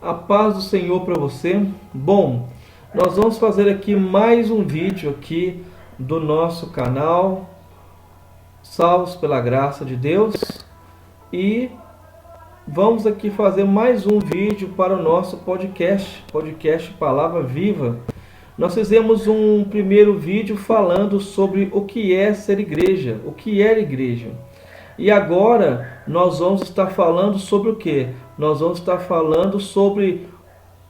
A paz do Senhor para você. Bom, nós vamos fazer aqui mais um vídeo aqui do nosso canal Salvos pela Graça de Deus, e vamos aqui fazer mais um vídeo para o nosso podcast Palavra Viva. Nós fizemos um primeiro vídeo falando sobre o que é ser igreja, o que é igreja. E agora nós vamos estar falando sobre o que? Nós vamos estar falando sobre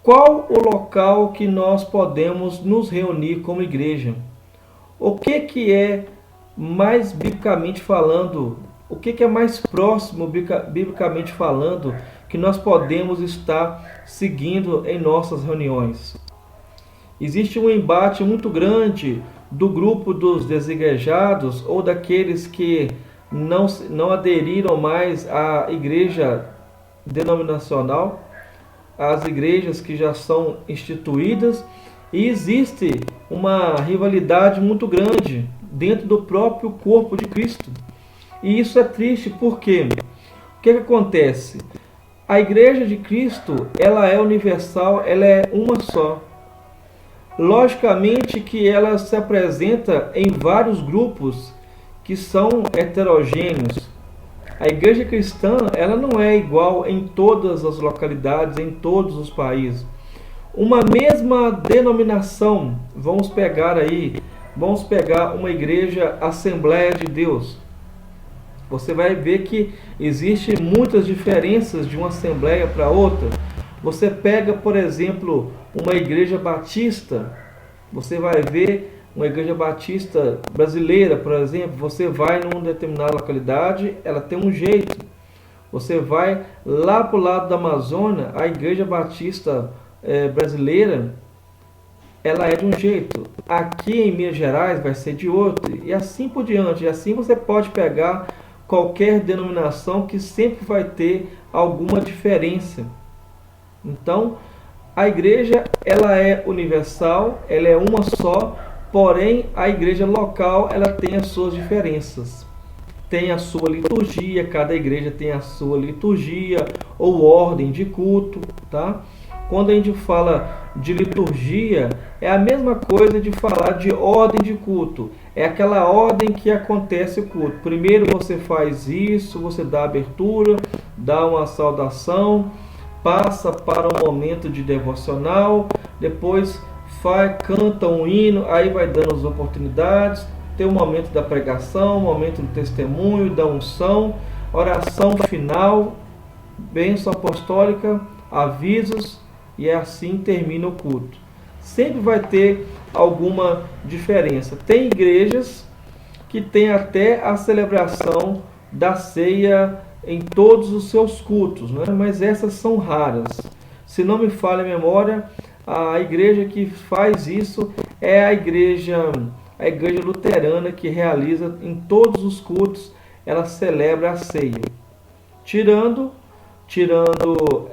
qual o local que nós podemos nos reunir como igreja. O que é mais biblicamente falando, o que é mais próximo biblicamente falando que nós podemos estar seguindo em nossas reuniões. Existe um embate muito grande do grupo dos desigrejados ou daqueles que não aderiram mais à igreja denominacional, às igrejas que já são instituídas, e existe uma rivalidade muito grande dentro do próprio corpo de Cristo. E isso é triste porque o que acontece? A igreja de Cristo, ela é universal, ela é uma só. Logicamente que ela se apresenta em vários grupos que são heterogêneos. A igreja cristã, ela não é igual em todas as localidades, em todos os países. Uma mesma denominação, vamos pegar uma igreja Assembleia de Deus. Você vai ver que existem muitas diferenças de uma assembleia para outra. Você pega, por exemplo, uma igreja batista, você vai ver uma igreja batista brasileira, por exemplo, você vai numa determinada localidade, ela tem um jeito. Você vai lá para o lado da Amazônia, a igreja batista brasileira, ela é de um jeito. Aqui em Minas Gerais vai ser de outro, e assim por diante. E assim você pode pegar qualquer denominação que sempre vai ter alguma diferença. Então, a igreja, ela é universal, ela é uma só, porém a igreja local, ela tem as suas diferenças. Tem a sua liturgia, cada igreja tem a sua liturgia ou ordem de culto, tá? Quando a gente fala de liturgia, é a mesma coisa de falar de ordem de culto. É aquela ordem que acontece o culto. Primeiro você faz isso, você dá abertura, dá uma saudação, passa para um momento de devocional, depois canta um hino, aí vai dando as oportunidades, tem o momento da pregação, o momento do testemunho, da unção, oração final, bênção apostólica, avisos, e assim termina o culto. Sempre vai ter alguma diferença. Tem igrejas que tem até a celebração da ceia em todos os seus cultos, né? Mas essas são raras. Se não me falha a memória, a igreja que faz isso é a igreja luterana, que realiza em todos os cultos, ela celebra a ceia. Tirando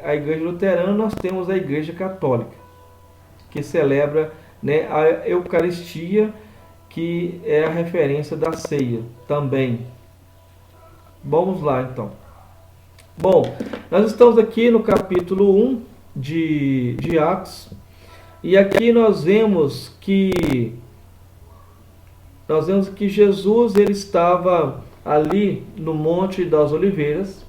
a igreja luterana, nós temos a igreja católica, que celebra, né, a Eucaristia, que é a referência da ceia também. Vamos lá então. Bom, nós estamos aqui no capítulo 1 de Atos, e aqui nós vemos que Jesus ele estava ali no Monte das Oliveiras,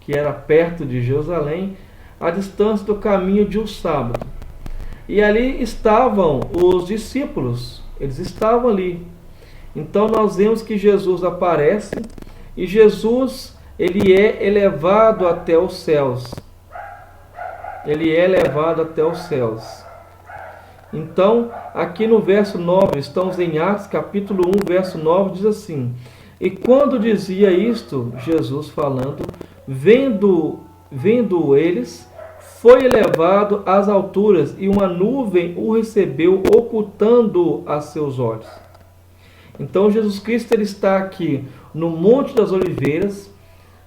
que era perto de Jerusalém, a distância do caminho de um sábado. E ali estavam os discípulos, eles estavam ali. Então nós vemos que Jesus aparece, e Jesus ele é elevado até os céus. Ele é elevado até os céus. Então, aqui no verso 9, estamos em Atos capítulo 1, verso 9, diz assim: E quando dizia isto, Jesus falando, vendo eles, foi elevado às alturas, e uma nuvem o recebeu, ocultando a seus olhos. Então Jesus Cristo ele está aqui no Monte das Oliveiras,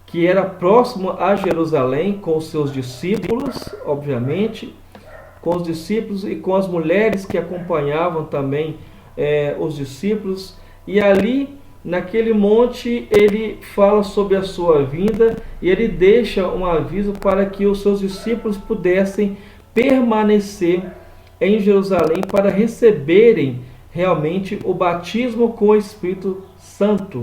que era próximo a Jerusalém, com os seus discípulos, obviamente, com os discípulos e com as mulheres que acompanhavam também os discípulos. E ali naquele monte ele fala sobre a sua vinda e ele deixa um aviso para que os seus discípulos pudessem permanecer em Jerusalém para receberem realmente o batismo com o Espírito Santo.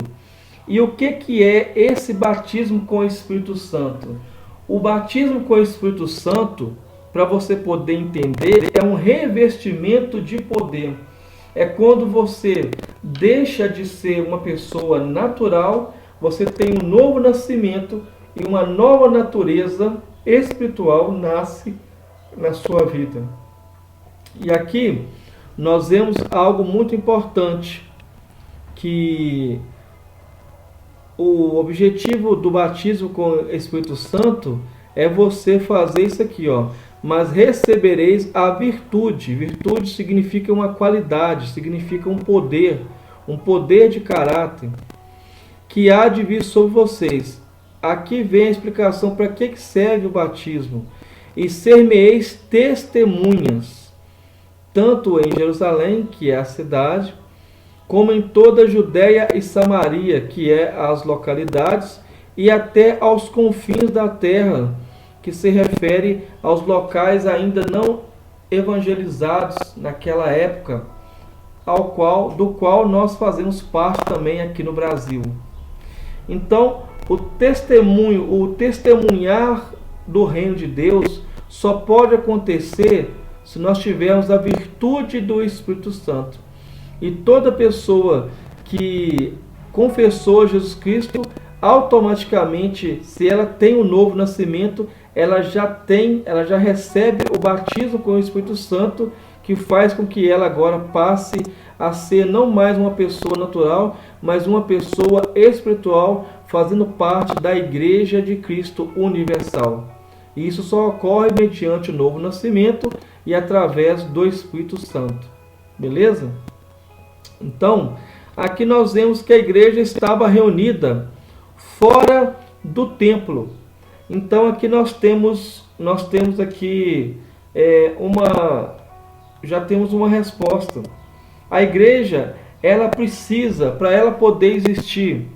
E o que é esse batismo com o Espírito Santo? O batismo com o Espírito Santo, para você poder entender, é um revestimento de poder. É quando você deixa de ser uma pessoa natural, você tem um novo nascimento e uma nova natureza espiritual nasce na sua vida. E aqui nós vemos algo muito importante, que o objetivo do batismo com o Espírito Santo é você fazer isso aqui, ó. Mas recebereis a virtude. Virtude significa uma qualidade, significa um poder de caráter, que há de vir sobre vocês. Aqui vem a explicação para que serve o batismo. E ser-me-eis testemunhas, tanto em Jerusalém, que é a cidade, como em toda a Judéia e Samaria, que é as localidades, e até aos confins da terra, que se refere aos locais ainda não evangelizados naquela época, do qual nós fazemos parte também aqui no Brasil. Então, o testemunhar do reino de Deus só pode acontecer se nós tivermos a virtude do Espírito Santo. E toda pessoa que confessou Jesus Cristo, automaticamente, se ela tem um novo nascimento, ela já recebe o batismo com o Espírito Santo, que faz com que ela agora passe a ser não mais uma pessoa natural, mas uma pessoa espiritual, fazendo parte da Igreja de Cristo Universal. E isso só ocorre mediante o novo nascimento e através do Espírito Santo. Beleza? Então, aqui nós vemos que a igreja estava reunida fora do templo. Então, aqui nós temos aqui já temos uma resposta. A igreja, ela precisa, para ela poder existir,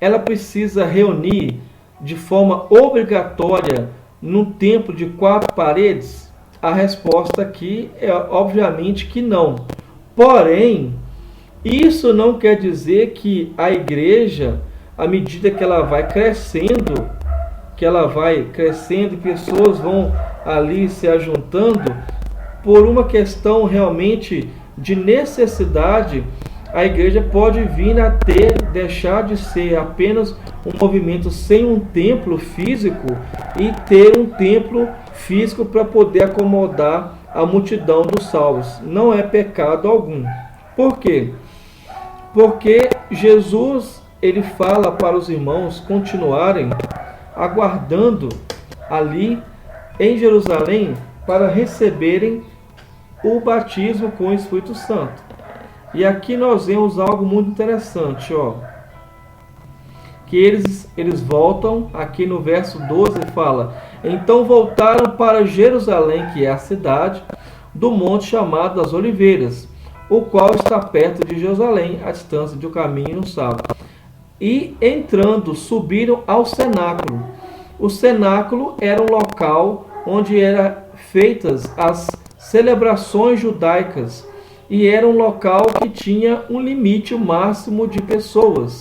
ela precisa reunir de forma obrigatória num templo de 4 paredes? A resposta aqui é obviamente que não. Porém, isso não quer dizer que a igreja, à medida que ela vai crescendo, e pessoas vão ali se ajuntando, por uma questão realmente de necessidade, a igreja pode vir a deixar de ser apenas um movimento sem um templo físico e ter um templo físico para poder acomodar a multidão dos salvos. Não é pecado algum. Por quê? Porque Jesus, ele fala para os irmãos continuarem aguardando ali em Jerusalém para receberem o batismo com o Espírito Santo. E aqui nós vemos algo muito interessante, ó. Que eles voltam, aqui no verso 12 fala: então voltaram para Jerusalém, que é a cidade, do monte chamado das Oliveiras, o qual está perto de Jerusalém, à distância de um caminho e um sábado. E entrando, subiram ao cenáculo. O cenáculo era um local onde eram feitas as celebrações judaicas, e era um local que tinha um limite máximo de pessoas.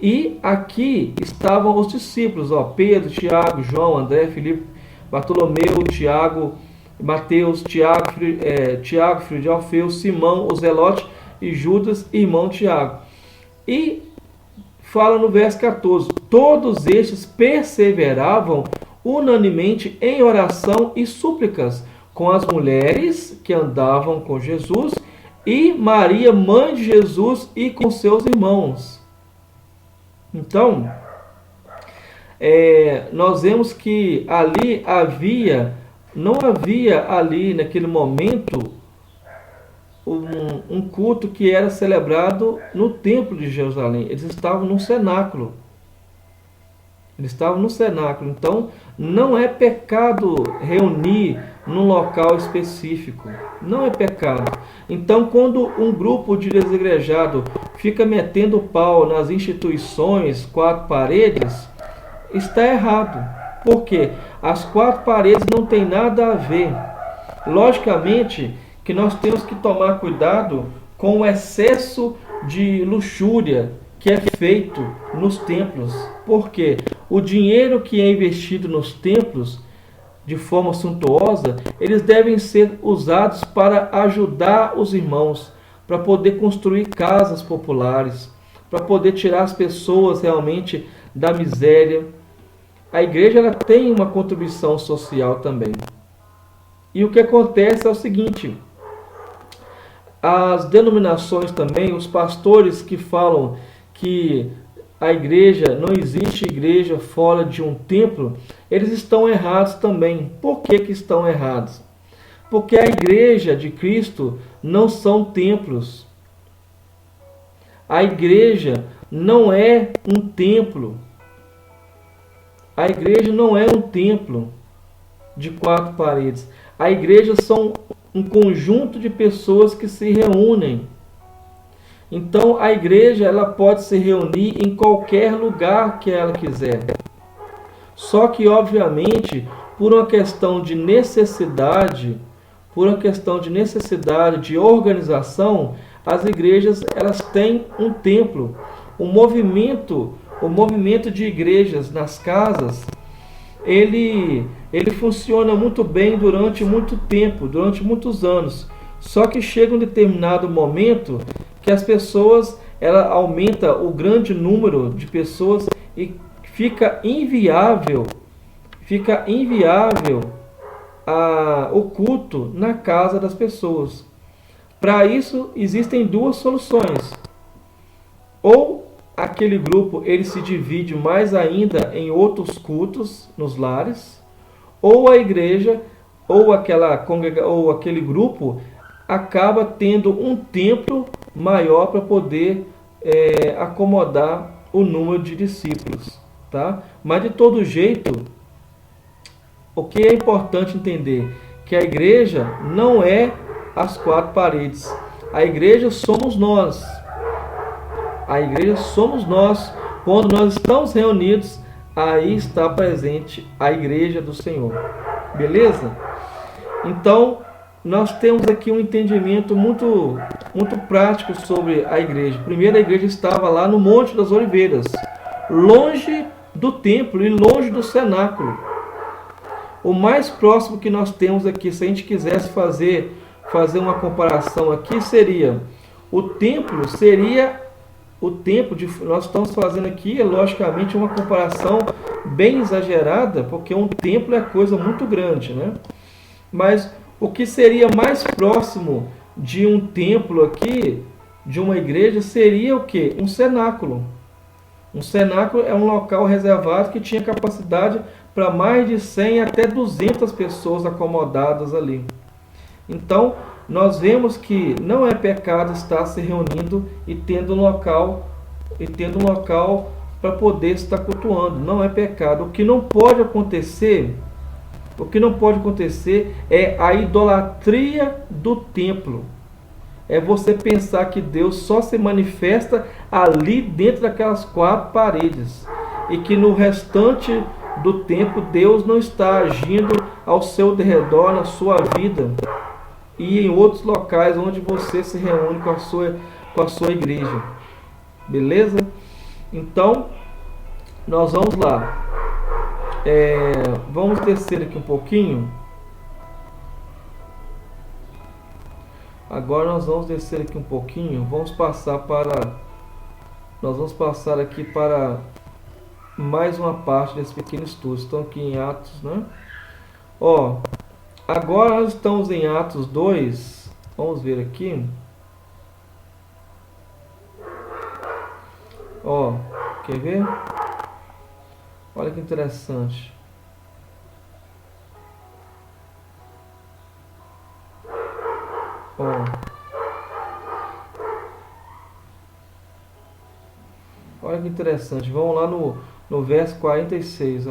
E aqui estavam os discípulos, ó, Pedro, Tiago, João, André, Filipe, Bartolomeu, Tiago, Mateus, Tiago, filho de Alfeu, Simão, o Zelote e Judas, irmão de Tiago. E fala no verso 14: todos estes perseveravam unanimemente em oração e súplicas com as mulheres que andavam com Jesus e Maria, mãe de Jesus, e com seus irmãos. Então, nós vemos que ali não havia ali naquele momento um culto que era celebrado no templo de Jerusalém. Eles estavam no cenáculo. Então, não é pecado reunir num local específico. Não é pecado. Então, quando um grupo de desigrejado fica metendo pau nas instituições, quatro paredes, está errado. Por quê? As quatro paredes não têm nada a ver. Logicamente que nós temos que tomar cuidado com o excesso de luxúria que é feito nos templos. Porque o dinheiro que é investido nos templos de forma suntuosa, eles devem ser usados para ajudar os irmãos, para poder construir casas populares, para poder tirar as pessoas realmente da miséria. A igreja ela tem uma contribuição social também. E o que acontece é o seguinte: as denominações também, os pastores que falam que a igreja, não existe igreja fora de um templo, eles estão errados também. Por que estão errados? Porque a igreja de Cristo não são templos. A igreja não é um templo. A igreja não é um templo de quatro paredes. A igreja são um conjunto de pessoas que se reúnem. Então a igreja ela pode se reunir em qualquer lugar que ela quiser. Só que obviamente, por uma questão de necessidade, de organização, as igrejas elas têm um templo. O movimento de igrejas nas casas, ele funciona muito bem durante muito tempo, durante muitos anos. Só que chega um determinado momento que as pessoas, ela aumenta o grande número de pessoas e fica inviável o culto na casa das pessoas. Para isso existem duas soluções. Ou aquele grupo ele se divide mais ainda em outros cultos nos lares, ou a igreja ou aquele grupo acaba tendo um templo maior para poder acomodar o número de discípulos, tá? Mas de todo jeito, o que é importante entender que a igreja não é as quatro paredes. A igreja somos nós. A igreja somos nós. Quando nós estamos reunidos, aí está presente a igreja do Senhor. Beleza? Então, nós temos aqui um entendimento muito prático sobre a igreja. Primeiro, a igreja estava lá no Monte das Oliveiras, longe do templo e longe do cenáculo. O mais próximo que nós temos aqui, se a gente quisesse fazer uma comparação aqui, seria o templo, nós estamos fazendo aqui, logicamente, uma comparação bem exagerada, porque um templo é coisa muito grande, né? Mas o que seria mais próximo de um templo aqui, de uma igreja, seria o quê? Um cenáculo. Um cenáculo é um local reservado que tinha capacidade para mais de 100 até 200 pessoas acomodadas ali. Então, nós vemos que não é pecado estar se reunindo e tendo um local para poder estar cultuando. Não é pecado. O que não pode acontecer é a idolatria do templo. É você pensar que Deus só se manifesta ali dentro daquelas quatro paredes e que no restante do tempo Deus não está agindo ao seu redor, na sua vida e em outros locais onde você se reúne com a sua igreja. Beleza? Então, nós vamos lá. Vamos descer aqui um pouquinho. Agora nós vamos descer aqui um pouquinho. Nós vamos passar aqui para mais uma parte desse pequeno estudo. Estão aqui em Atos, né? Agora nós estamos em Atos 2. Vamos ver aqui. Quer ver? Olha que interessante. Olha que interessante. Vamos lá no verso 46,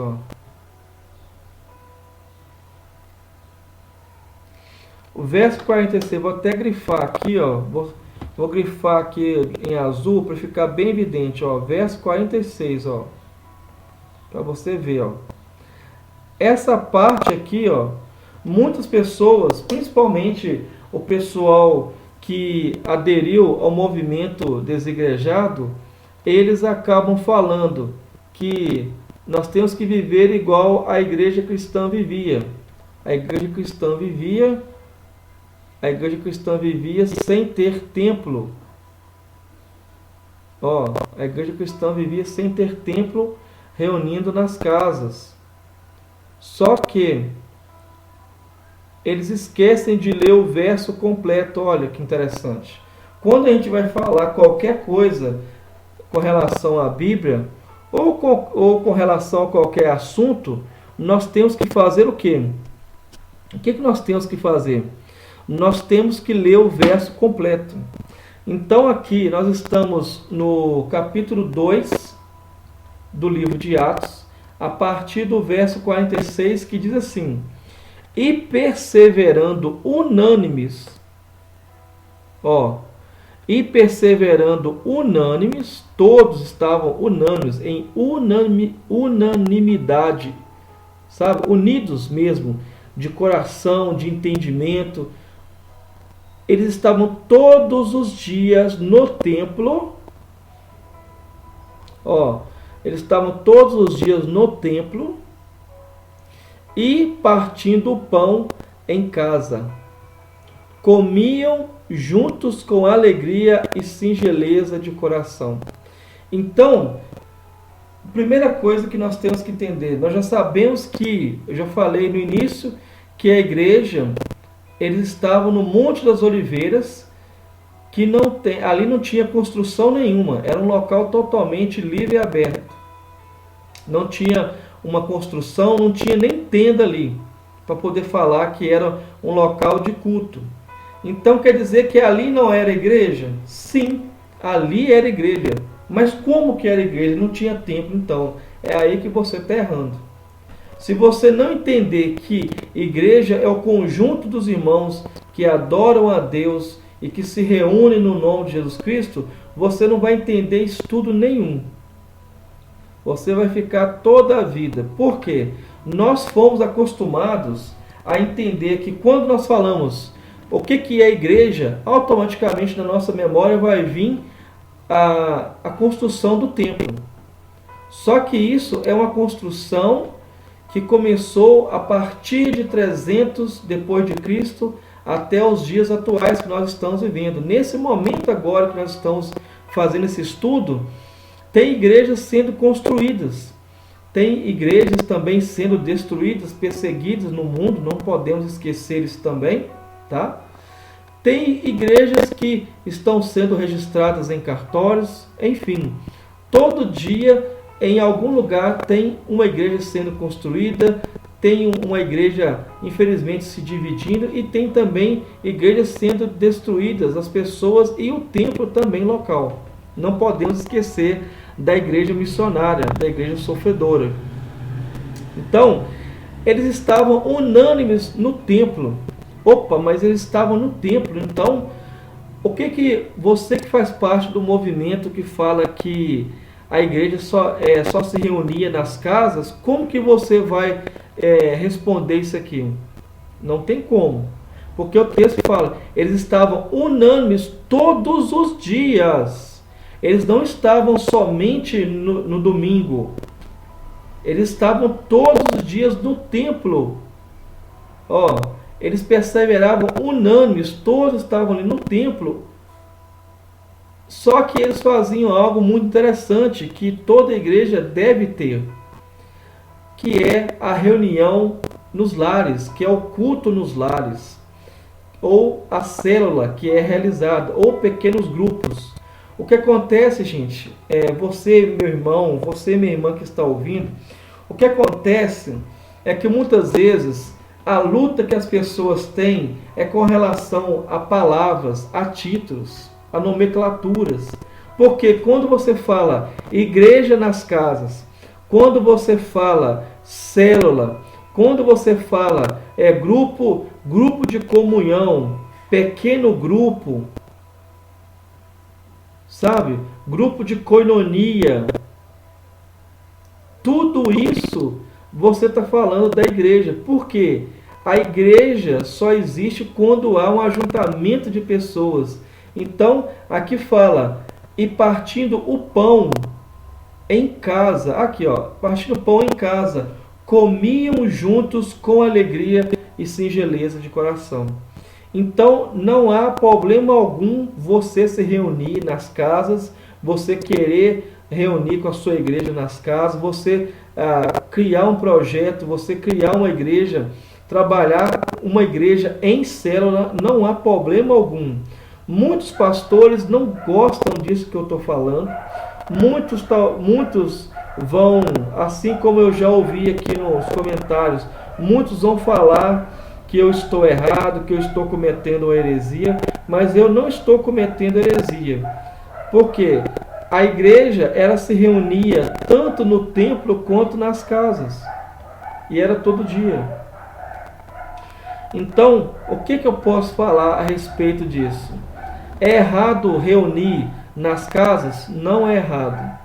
verso 46, vou até grifar aqui, ó, vou grifar aqui em azul para ficar bem evidente, ó, verso 46, ó, para você ver, ó. Essa parte aqui, ó, muitas pessoas, principalmente o pessoal que aderiu ao movimento desigrejado, eles acabam falando que nós temos que viver igual a igreja cristã vivia. A igreja cristã vivia sem ter templo. Ó, a igreja cristã vivia sem ter templo, reunindo nas casas. Só que eles esquecem de ler o verso completo. Olha que interessante. Quando a gente vai falar qualquer coisa com relação à Bíblia, ou com relação a qualquer assunto, nós temos que fazer o quê? O que nós temos que fazer? Nós temos que ler o verso completo. Então aqui nós estamos no capítulo 2 do livro de Atos, a partir do verso 46, que diz assim: e perseverando unânimes, todos estavam unânimes, em unanimidade, sabe? Unidos mesmo, de coração, de entendimento. Eles estavam todos os dias no templo, eles estavam todos os dias no templo e partindo o pão em casa. Comiam juntos com alegria e singeleza de coração. Então, a primeira coisa que nós temos que entender, nós já sabemos que, eu já falei no início, que a igreja, eles estavam no Monte das Oliveiras, que ali não tinha construção nenhuma, era um local totalmente livre e aberto. Não tinha uma construção, não tinha nem tenda ali, para poder falar que era um local de culto. Então quer dizer que ali não era igreja? Sim, ali era igreja. Mas como que era igreja? Não tinha templo, então. É aí que você está errando. Se você não entender que igreja é o conjunto dos irmãos que adoram a Deus e que se reúnem no nome de Jesus Cristo, você não vai entender estudo nenhum. Você vai ficar toda a vida. Por quê? Nós fomos acostumados a entender que quando nós falamos o que é igreja, automaticamente na nossa memória vai vir a construção do templo. Só que isso é uma construção que começou a partir de 300 depois de Cristo até os dias atuais que nós estamos vivendo. Nesse momento agora que nós estamos fazendo esse estudo, tem igrejas sendo construídas, tem igrejas também sendo destruídas, perseguidas no mundo, não podemos esquecer isso também, tá? Tem igrejas que estão sendo registradas em cartórios, enfim, todo dia em algum lugar tem uma igreja sendo construída, tem uma igreja infelizmente se dividindo e tem também igrejas sendo destruídas, as pessoas e o templo também local. Não podemos esquecer da igreja missionária, da igreja sofredora. Então, eles estavam unânimes no templo. Mas eles estavam no templo. Então, o que você que faz parte do movimento que fala que a igreja só se reunia nas casas, como que você vai responder isso aqui? Não tem como. Porque o texto fala, eles estavam unânimes todos os dias. Eles não estavam somente no domingo. Eles estavam todos os dias no templo. Eles perseveravam unânimes, todos estavam ali no templo. Só que eles faziam algo muito interessante, que toda igreja deve ter, que é a reunião nos lares, que é o culto nos lares, ou a célula que é realizada, ou pequenos grupos. O que acontece, gente, você, meu irmão, você, minha irmã que está ouvindo, o que acontece é que muitas vezes a luta que as pessoas têm é com relação a palavras, a títulos, a nomenclaturas. Porque quando você fala igreja nas casas, quando você fala célula, Quando você fala grupo de comunhão, pequeno grupo, sabe? Grupo de koinonia, tudo isso você está falando da igreja. Por quê? A igreja só existe quando há um ajuntamento de pessoas. Então, aqui fala, e partindo o pão em casa, aqui ó, partindo o pão em casa, comiam juntos com alegria e singeleza de coração. Então, não há problema algum você se reunir nas casas, você querer reunir com a sua igreja nas casas, você criar um projeto, você criar uma igreja, trabalhar uma igreja em célula, não há problema algum. Muitos pastores não gostam disso que eu estou falando. Muitos vão, assim como eu já ouvi aqui nos comentários, muitos vão falar que eu estou errado, que eu estou cometendo uma heresia, mas eu não estou cometendo heresia. Por quê? A igreja, ela se reunia tanto no templo quanto nas casas. E era todo dia. Então, o que eu posso falar a respeito disso? É errado reunir nas casas? Não é errado.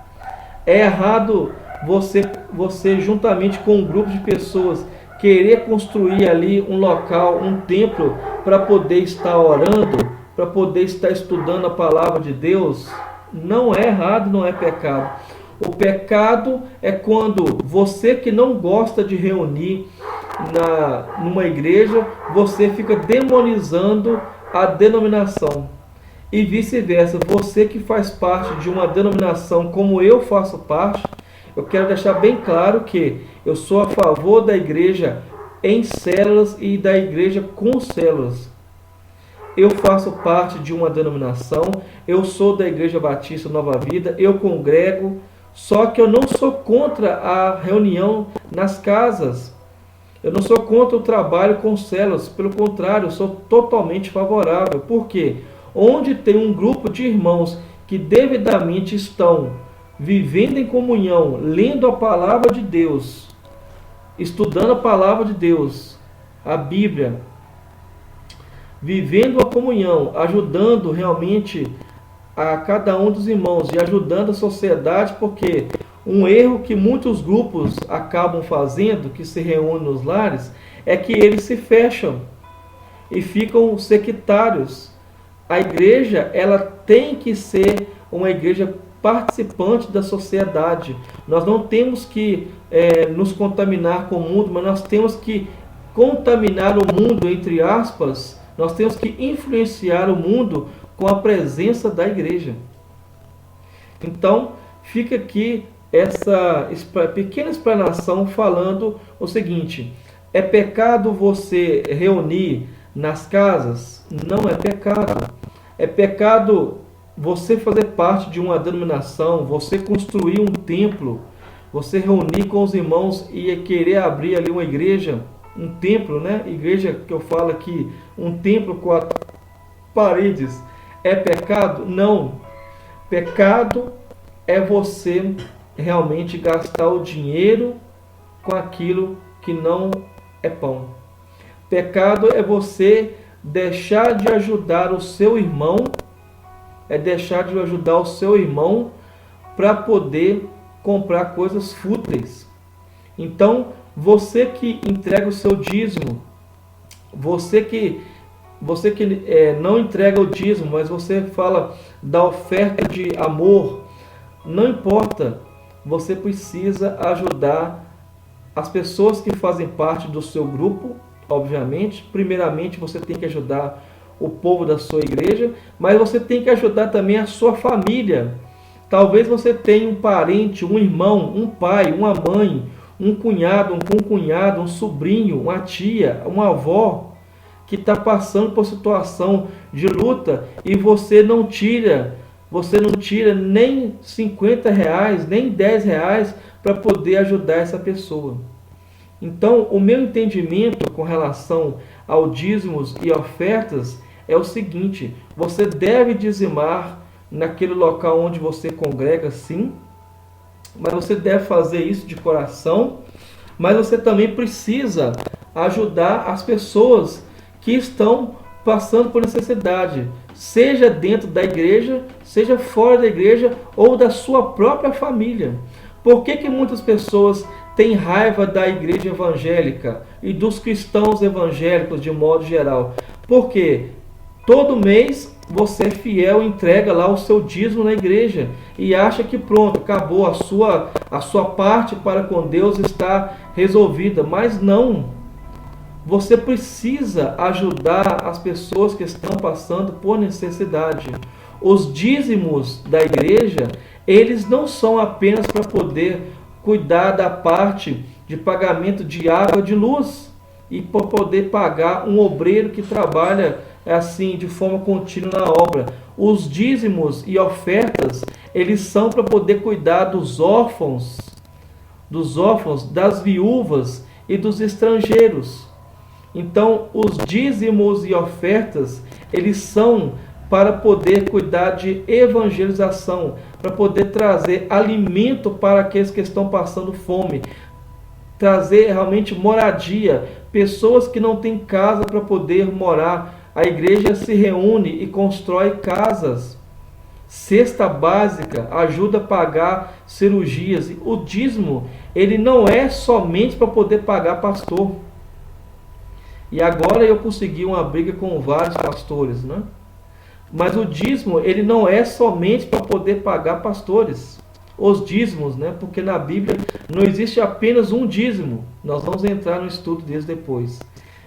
É errado você juntamente com um grupo de pessoas, querer construir ali um local, um templo, para poder estar orando, para poder estar estudando a palavra de Deus? Não é errado, não é pecado. O pecado é quando você que não gosta de reunir numa igreja, você fica demonizando a denominação. E vice-versa, você que faz parte de uma denominação como eu faço parte, eu quero deixar bem claro que eu sou a favor da igreja em células e da igreja com células. Eu faço parte de uma denominação, eu sou da Igreja Batista Nova Vida, eu congrego, só que eu não sou contra a reunião nas casas. Eu não sou contra o trabalho com células, pelo contrário, eu sou totalmente favorável. Por quê? Onde tem um grupo de irmãos que devidamente estão vivendo em comunhão, lendo a palavra de Deus, estudando a palavra de Deus, a Bíblia, vivendo a comunhão, ajudando realmente a cada um dos irmãos e ajudando a sociedade, porque um erro que muitos grupos acabam fazendo, que se reúnem nos lares, é que eles se fecham e ficam sectários. A igreja, ela tem que ser uma igreja participante da sociedade. Nós não temos que nos contaminar com o mundo, mas nós temos que contaminar o mundo, entre aspas. Nós temos que influenciar o mundo com a presença da igreja. Então, fica aqui essa pequena explanação falando o seguinte: é pecado você reunir nas casas? Não é pecado. É pecado você fazer parte de uma denominação, você construir um templo, você reunir com os irmãos e querer abrir ali uma igreja, um templo, né? Igreja que eu falo aqui, um templo com paredes. É pecado? Não. Pecado é você realmente gastar o dinheiro com aquilo que não é pão. Pecado é você deixar de ajudar o seu irmão, para poder comprar coisas fúteis. Então, você que entrega o seu dízimo, você que não entrega o dízimo, mas você fala da oferta de amor, não importa, você precisa ajudar as pessoas que fazem parte do seu grupo, obviamente. Primeiramente, você tem que ajudar o povo da sua igreja, mas você tem que ajudar também a sua família. Talvez você tenha um parente, um irmão, um pai, uma mãe, um cunhado, um concunhado, um sobrinho, uma tia, uma avó, que está passando por situação de luta e você não tira nem R$50, nem R$10 para poder ajudar essa pessoa. Então, o meu entendimento com relação ao dízimos e ofertas é o seguinte: você deve dizimar naquele local onde você congrega, sim, mas você deve fazer isso de coração, mas você também precisa ajudar as pessoas que estão passando por necessidade, seja dentro da igreja, seja fora da igreja ou da sua própria família. Por que muitas pessoas têm raiva da igreja evangélica e dos cristãos evangélicos de modo geral? Porque todo mês você é fiel, entrega lá o seu dízimo na igreja e acha que pronto, acabou, a sua parte para com Deus está resolvida, mas não. Você precisa ajudar as pessoas que estão passando por necessidade. Os dízimos da igreja, eles não são apenas para poder cuidar da parte de pagamento de água, de luz, e para poder pagar um obreiro que trabalha assim de forma contínua na obra. Os dízimos e ofertas, eles são para poder cuidar dos órfãos, das viúvas e dos estrangeiros. Então, os dízimos e ofertas, eles são para poder cuidar de evangelização, para poder trazer alimento para aqueles que estão passando fome, trazer realmente moradia, pessoas que não têm casa para poder morar. A igreja se reúne e constrói casas. Cesta básica ajuda a pagar cirurgias. O dízimo, ele não é somente para poder pagar pastor. E agora eu consegui uma briga com vários pastores, né? Mas o dízimo, ele não é somente para poder pagar pastores. Os dízimos, né? Porque na Bíblia não existe apenas um dízimo. Nós vamos entrar no estudo deles depois.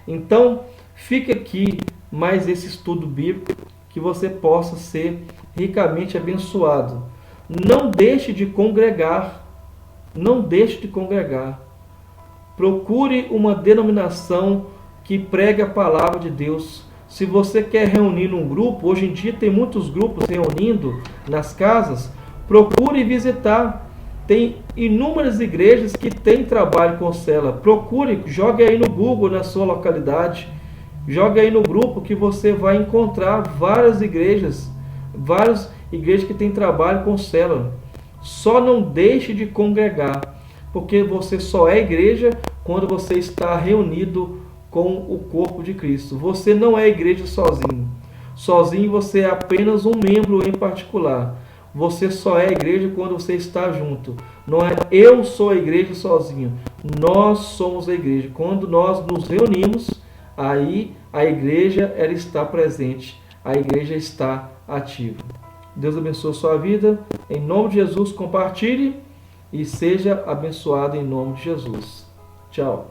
Então, fica aqui mais esse estudo bíblico, que você possa ser ricamente abençoado. Não deixe de congregar. Não deixe de congregar. Procure uma denominação que pregue a palavra de Deus. Se você quer reunir num grupo, hoje em dia tem muitos grupos reunindo nas casas, procure visitar. Tem inúmeras igrejas que têm trabalho com célula. Procure, jogue aí no Google, na sua localidade. Jogue aí no grupo que você vai encontrar várias igrejas que têm trabalho com célula. Só não deixe de congregar, porque você só é igreja quando você está reunido com o corpo de Cristo. Você não é igreja sozinho. Sozinho você é apenas um membro em particular. Você só é igreja quando você está junto. Não é eu sou a igreja sozinho. Nós somos a igreja. Quando nós nos reunimos, aí a igreja ela está presente. A igreja está ativa. Deus abençoe a sua vida. Em nome de Jesus, compartilhe e seja abençoado em nome de Jesus. Tchau.